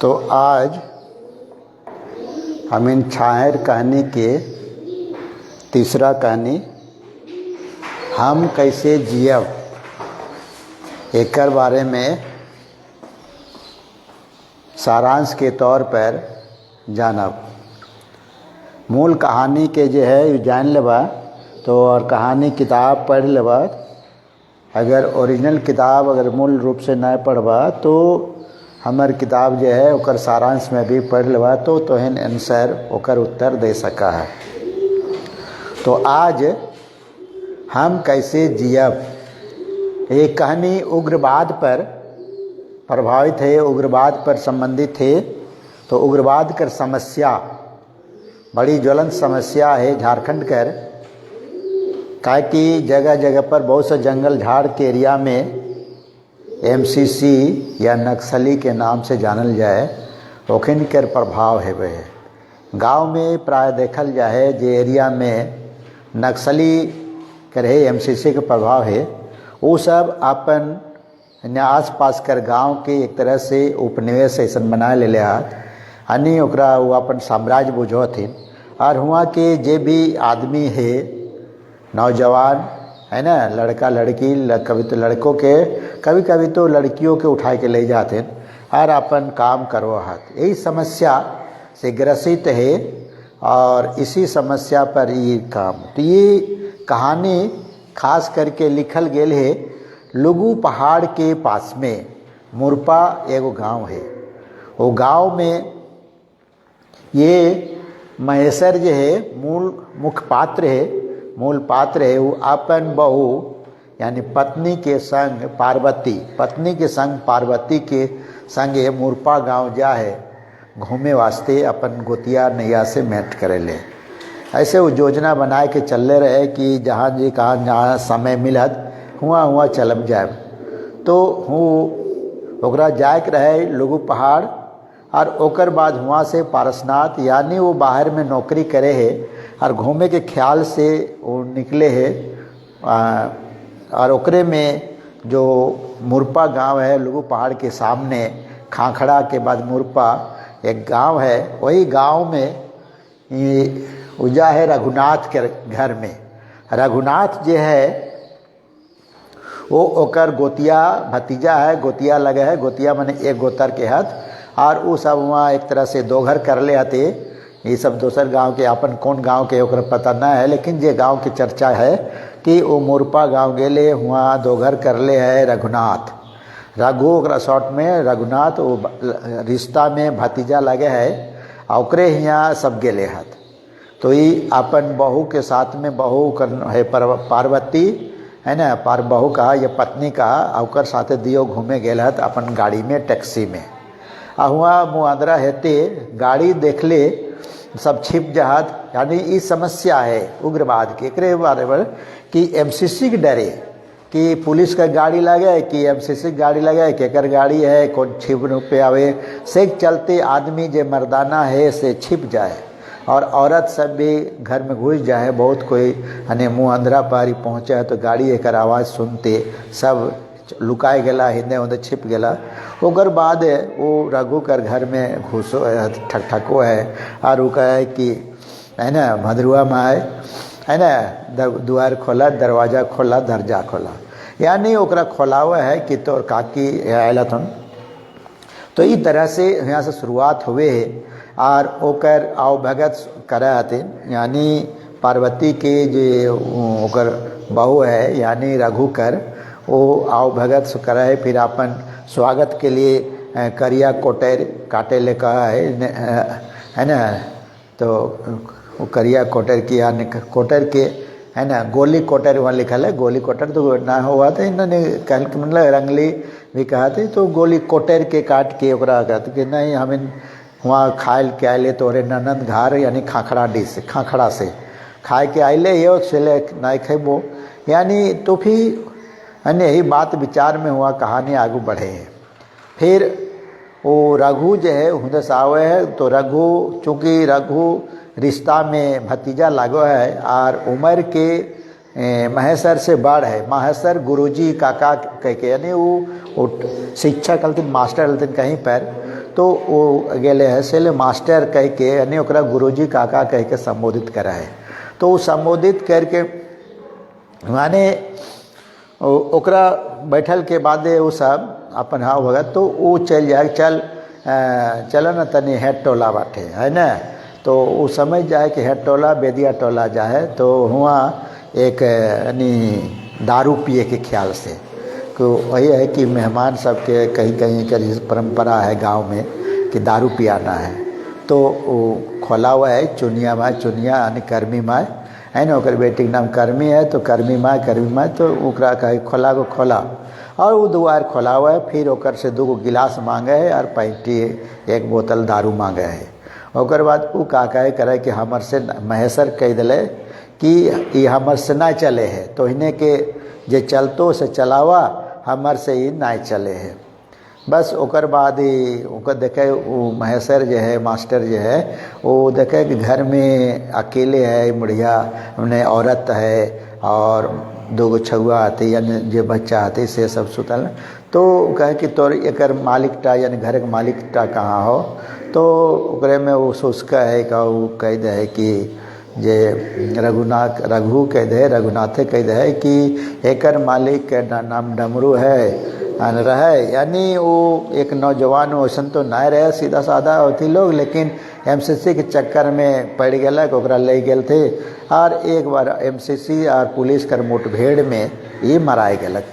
तो आज हम इन छायर कहानी के तीसरा कहानी हम कैसे जियब एकर बारे में सारांश के तौर पर जानब। मूल कहानी के जो है जान लेबा तो और कहानी किताब पढ़ लेबा। अगर ओरिजिनल किताब अगर मूल रूप से न पढ़बा तो हमार किताब जो है ओकर सारांश में भी पढ़ लेबा तो तोहन आंसर ओकर उत्तर दे सका है। तो आज हम कैसे जियब एक कहानी उग्रवाद पर प्रभावित है, उग्रवाद पर संबंधित है। तो उग्रवाद कर समस्या बड़ी ज्वलंत समस्या है झारखंड कर, काहे कि जगह जगह पर बहुत से जंगल झाड़ के एरिया में एमसीसी या नक्सली के नाम से जानल जाए ओखिन कर प्रभाव है। वह गांव में प्राय देखल जाए जो एरिया में नक्सली करे एमसीसी के प्रभाव है, वो सब अपन आस पास कर गांव के एक तरह से उपनिवेश ऐसा बना ले हाथ यानी ओकरा वो अपन साम्राज्य बुझो थे। और हुआ के जे भी आदमी है नौजवान है ना, लड़का लड़की कभी तो लड़कों के कभी तो लड़कियों के उठा के ले जाते हैं और अपन काम करो हाथ। यही समस्या से ग्रसित है और इसी समस्या पर ये काम। तो ये कहानी खास करके लिखल गेल है लुगू पहाड़ के पास में मुरपा एगो गांव है। वो गांव में ये महेश्वर जो है मुख्य पात्र है, मूल पात्र है। वो अपन बहू यानी पत्नी के संग पार्वती के संग ये मुरपा गांव जा है घूमे वास्ते अपन गोतिया नैया से भेंट करे ले। ऐसे वो योजना बनाए के चलले रहे कि जहाँ जी कहाँ जहाँ समय मिलत हुआ चलब जाए। तो ओकरा जाए के रहे लुगू पहाड़ और ओकर बाद वहाँ से पारसनाथ यानी वो बाहर में नौकरी करे है और घूमे के ख्याल से वो निकले है। और ओकरे में जो मुरपा गांव है लुगू पहाड़ के सामने खाखड़ा के बाद मुरपा एक गांव है, वही गांव में उजा है रघुनाथ के घर में। रघुनाथ जो है वो ओकर गोतिया भतीजा है, गोतिया लगे है, गोतिया माने एक गोतर के हथ। और वो सब वहाँ एक तरह से दो घर कर ले आते। ये सब दोसर गांव के अपन कौन गांव के ओकर पता ना है, लेकिन जे गांव की चर्चा है कि वो मुरपा गांव गेले वहाँ दो घर कर ले है रघुनाथ। रघु ओकरा शॉर्ट में रघुनाथ वो रिश्ता में भतीजा लगे है और ओकरे यहाँ सब गेले हत। तो ये अपन बहू के साथ में बहू है पार्वती है ना, बहू कहा या पत्नी कहा ओकर साथे दियो घूमे गेल हत अपन गाड़ी में टैक्सी में। आ हुआ मुआंदरा हेते गाड़ी देख ले सब छिप जहात। यानी ये समस्या है उग्रवाद के एकरे बारे में कि एमसीसी के डरे कि पुलिस का गाड़ी लगे कि एमसीसी की गाड़ी लगे केकर गाड़ी है कौन छिप पे आवे से चलते आदमी जे मर्दाना है से छिप जाए और औरत सब भी घर में घुस जाए। बहुत कोई यानी मुँह अंधरा पारी पहुँचे है तो गाड़ी एक आवाज़ सुनते सब लुकाए गला हिंदे उंदे छिप गला। ओकर बाद वो रघु कर घर में घुसो ठको है और वो कहे कि है ना भदरुआ माए है ना द्वार खोला दरवाज़ा खोला दर्जा खोला, यानी ओकरा खोलावा है कि तोर काकी आयला थन। तो इस तरह से यहाँ से शुरुआत हुए है और ओकर आओ भगत करे हथिन। यानी पार्वती के जो ओकर बहू है यानी रघु कर वो आओ भगत करे। फिर अपन स्वागत के लिए करिया कोटेर काटे ले कहा है ना। तो वो करिया कोटेर की यानी कोटेर के है ना गोली कोटेर वहाँ लिखल है। गोली कोटेर तो ना हुआ था, इन्होंने कल मतलब रंगली भी कहा थे। तो गोली कोटेर के काट के ओकरा कहते कि नहीं हमें वहाँ खाए के आए तोरे ननद घर यानी खाखड़ा से खाए के आए ये चले नहीं खेबो। यानी तो फिर अन्य यही बात विचार में हुआ कहानी आगू बढ़े है। फिर वो रघु जो है हुदस आवे है तो रघु चूँकि रघु रिश्ता में भतीजा लागो है और उम्र के महेश्वर से बड़ है। महेश्वर गुरुजी काका कह के यानी वो शिक्षक हलथिन मास्टर हलथिन कहीं पर। तो वो गेले है से मास्टर कह के यानी ओकरा गुरुजी काका कह के संबोधित करा है। तो वो संबोधित करके माने ओकरा बैठल के बाद वो सब अपन हाँ भगत तो वो चल जाए चल न तनी हेड टोला बाटे है ना। तो वो समझ जाए कि हेड टोला बेदिया टोला जाए तो हुआ एक यानी दारू पिए के ख्याल से तो वही है कि मेहमान सबके कहीं कहीं का जिस परंपरा है गांव में कि दारू पियाना है। तो वो खोला हुआ है चुनिया माँ चुनिया यानी कर्मी माँ है ना। ओकर बेटी के नाम कर्मी है तो कर्मी माँ तो ओकरा कहे खोला को खोला और वो दुआर खोला हुआ है। फिर ओकर से 2 गिलास मांगे है और 1 बोतल दारू मांगे है। ओकर बाद वो का कहे करे कि हमर से महेशर कह दिले कि ये हमर से ना चले है तो इन्हें के जे चलतो से चलावा हमर से ही ना चले है। बस ओकर बाद ही ओकर देखे वो महेशर जो है मास्टर जो है वो देखे कि घर में अकेले है बुढ़िया उन्हें औरत है और 2 छुआ आती यानी जो बच्चा आती से सब सुतल। तो कहे कि तोर एकर मालिकटा यानी घर के मालिकटा कहाँ हो। तो ओकरे में वो सोचका है का वो कह दे है कि जे रघु कह दे रघुनाथे कह दे है कि एकर मालिक के नाम डमरू है रहे यानी वो एक नौजवान वैसन तो ना रहे सीधा साधा होती लोग लेकिन एमसीसी के चक्कर में पड़ गया ओकरा ले गए थे और एक बार एमसीसी और पुलिस कर मुठभेड़ में ये मराए गलक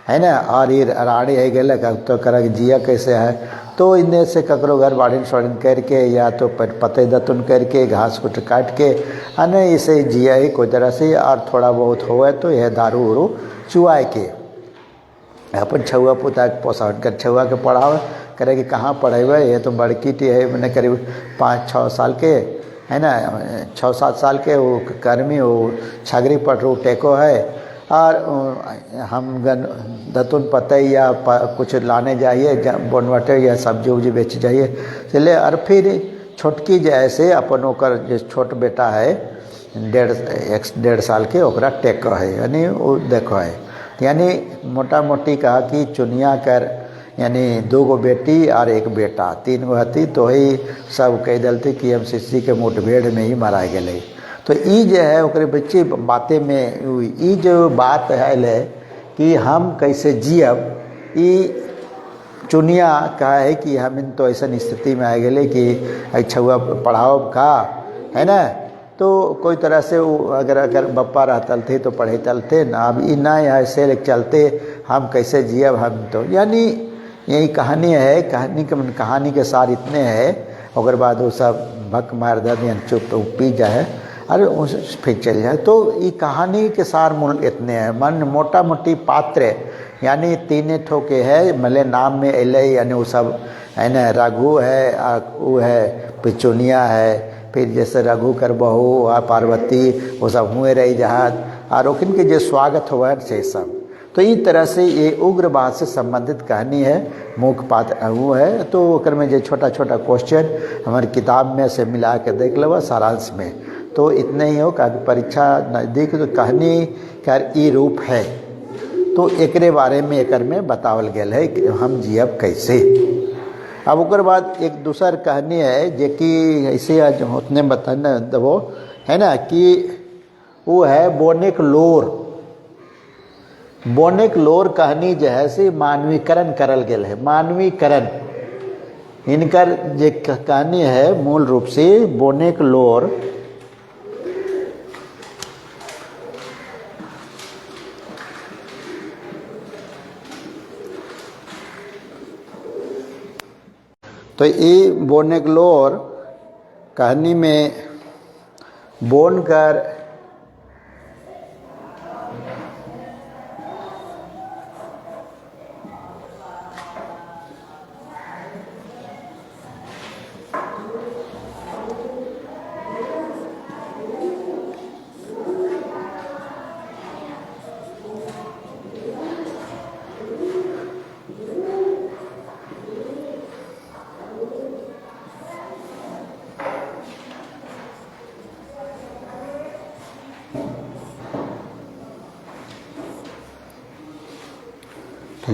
है ना। और ये रानी है गलक तो कर जिया कैसे है तो इन्हें से ककरो घर बाढ़ शोड़न करके या तो पते दतुन करके घास कुट काट के अने इसे जिया ही कोई तरह से और थोड़ा बहुत होए तो यह दारू उरू चुआए के अपन छुआ पुता के पोसाट कर छुआ के पढ़ावे करे कि कहाँ पढ़ेबे ये तो बड़की टी है मैंने करीब 5-6 साल के है ना 6-7 साल के वो कर्मी वो छागरी पटरू टेको है और हम दतुन पते या कुछ लाने जाइए बनवटे या सब्जी उब्जी बेच जाइए चले। और फिर छोटकी जैसे अपन ओकर जो छोट बेटा है 1.5 साल के ओकरा टेको है यानी वो देखो है यानी मोटा मोटी कहा कि चुनिया कर यानी 2 बेटी और 1 बेटा 3 हती तो ही सब कह दलती कि एमसीसी के मुठभेड़ में ही मारा गए। तो ई जो है ओकरे बच्चे बातें में ई जो बात है ले कि हम कैसे जियब ई चुनिया कहा है कि हम इन तो ऐसा स्थिति में आ गए कि छुआ पढ़ाओ का है ना। तो कोई तरह से वो अगर बप्पा रहतल थे तो पढ़े चलते ना अब ई ना ऐसे चलते हम कैसे जियब हम तो यानी यही कहानी है। कहानी के सार इतने हैं और बाद वो सब भक मार दे चुप तो पी जाए अरे उस फिर चल जाए। तो ये कहानी के सार मूल इतने हैं मन मोटा मोटी पात्र यानी 3 ठोके है मले नाम में एले यानी वो सब है ना रघु है वो है पिचुनिया है फिर जैसे रघु कर बहू और पार्वती वो सब हुए रही जहाज और ओखिन के जो स्वागत हुआ से सब। तो इस तरह से ये उग्रवाद से संबंधित कहानी है मुख्य पात्र वो है। तो ओकर में जो छोटा छोटा क्वेश्चन हमारी किताब में से मिला के देख लो सारांश में तो इतने ही हो कि परीक्षा नज़दीक तो कहानी कर ई रूप है। तो एकरे बारे में एकर में बतावल गया है कि हम जियब कैसे। अब ओकर बाद एक दूसर कहानी है जो कि ऐसे आज उतने बताना दबो है ना कि वो है बोनेक लोर कहानी जो है से मानवीकरण करल गेल है। मानवीकरण इनकर जो कहानी है मूल रूप से बोनेक लोर तो ये बोनेगलोर कहानी में बोनकर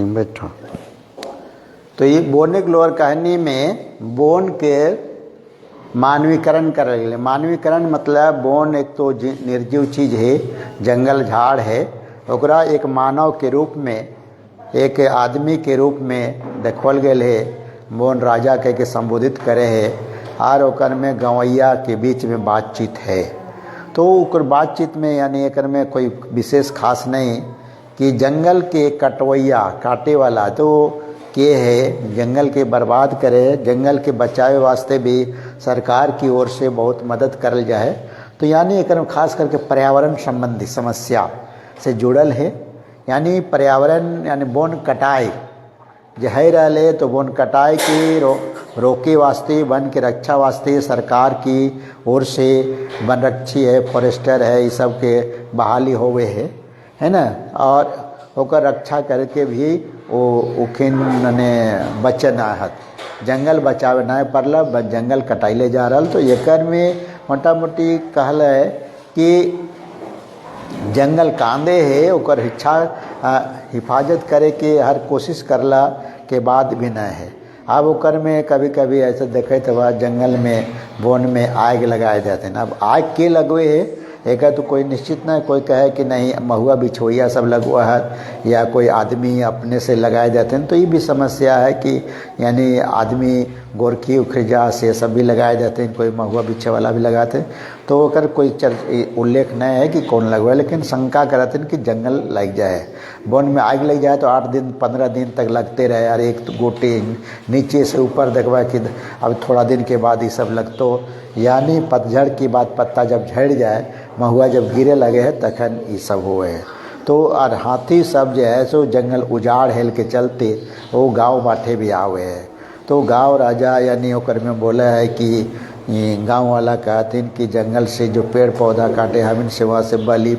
बैठो तो ये बोनिक लोअर कहानी में बोन के मानवीकरण कर रहे। मानवीकरण मतलब बोन एक तो निर्जीव चीज है, जंगल झाड़ है, ओकरा एक मानव के रूप में, एक आदमी के रूप में देखल गए है। बोन राजा कह के संबोधित करे है और ओकर में गवैया के बीच में बातचीत है। तो ओकर बातचीत में यानी एकर में कोई विशेष खास नहीं कि जंगल के कटवैया काटे वाला तो के है, जंगल के बर्बाद करे, जंगल के बचावे वास्ते भी सरकार की ओर से बहुत मदद करल जाए। तो यानी एक खास करके पर्यावरण संबंधी समस्या से जुड़ल है। यानी पर्यावरण यानी वन कटाई जो है रहे तो वन कटाई की रोके वास्ते, वन के रक्षा वास्ते सरकार की ओर से वन रक्षी है, फॉरेस्टर है, ये सब के बहाली होवे है ना। और ओकर रक्षा करके भी उखिन ने बचन आहत, जंगल बचावे ना पड़ल, जंगल कटाइले जा रहा। तो एकर में मोटा मोटी कहल है कि जंगल कांदे है, ओकर हिफाजत करे के हर कोशिश करला के बाद भी न है। अब ओकर में कभी कभी ऐसे देखे तो जंगल में वन में आग लगाए जाते हैं। अब आग के लगवे है एक तो कोई निश्चित नहीं, कोई कहे कि नहीं महुआ बिछोइया सब लगवा है या कोई आदमी अपने से लगाए जाते हैं। तो ये भी समस्या है कि यानी आदमी गोरखी उखरिजा से सब भी लगाए जाते हैं, कोई महुआ बिछे वाला भी लगाते हैं। तो अगर कोई उल्लेख नहीं है कि कौन लगवाए, लेकिन शंका करते हैं कि जंगल लग जाए, वन में आग लग जाए तो 8 दिन 15 दिन तक लगते रहे। और एक तो गोटे नीचे से ऊपर देखवा कि अब थोड़ा दिन के बाद ये सब लगतो, यानी पतझड़ की बात पत्ता जब झड़ जाए, महुआ जब गिरे लगे है तखन ये सब हुए है। तो और हाथी सब जो है सो जंगल उजाड़ हेल के चलते वो गांव बाटे भी आवे है। तो गांव राजा यानी ओकर में बोला है कि गांव वाला कहते हैं कि जंगल से जो पेड़ पौधा काटे हमिन से वहाँ से बली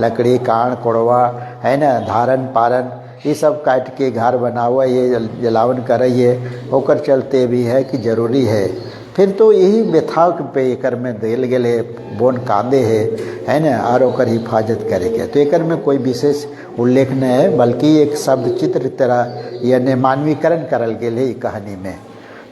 लकड़ी कान कोड़वा है ना, धारन पारन ये सब काट के घर बनावा, ये जलावन करइए, ओकर चलते भी है कि जरूरी है। फिर तो यही व्यथा पे एकर में दिल गए बोन कांदे है ना, और ओकर हिफाजत करे के। तो एकर में कोई विशेष उल्लेख नहीं है, बल्कि एक शब्द चित्र तरह यानी मानवीकरण करल गए है कहानी में।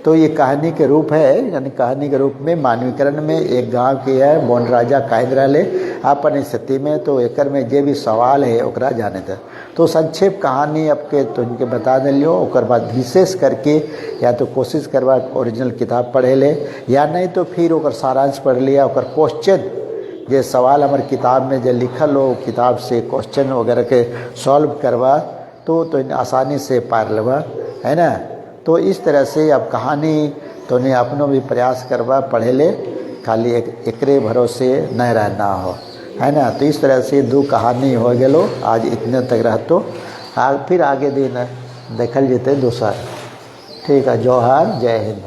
तो ये कहानी के रूप है, यानी कहानी के रूप में मानवीकरण में एक गांव के है बोन राजा कायद रहे अपन स्थिति में। तो एकर में जे भी सवाल है ओकरा जाने थे। तो संक्षेप कहानी आपके तो इनके बता दिलियो, ओकर बाद विशेष करके या तो कोशिश करवा ओरिजिनल किताब पढ़े ले, या नहीं तो फिर ओकर सारांश पढ़ लिया, ओकर क्वेश्चन जे सवाल हमारे किताब में जो लिखल हो किताब से क्वेश्चन वगैरह के सॉल्व करवा तो आसानी से पार लेवा है ना। तो इस तरह से अब कहानी तो नहीं अपनों भी प्रयास करवा पढ़े ले, खाली एकरे भरोसे न रहना हो है ना। तो इस तरह से 2 कहानी हो गलो, आज इतने तक रहतो, फिर आगे दिन देखल जेते दूसर। ठीक है, जोहार, जय हिंद।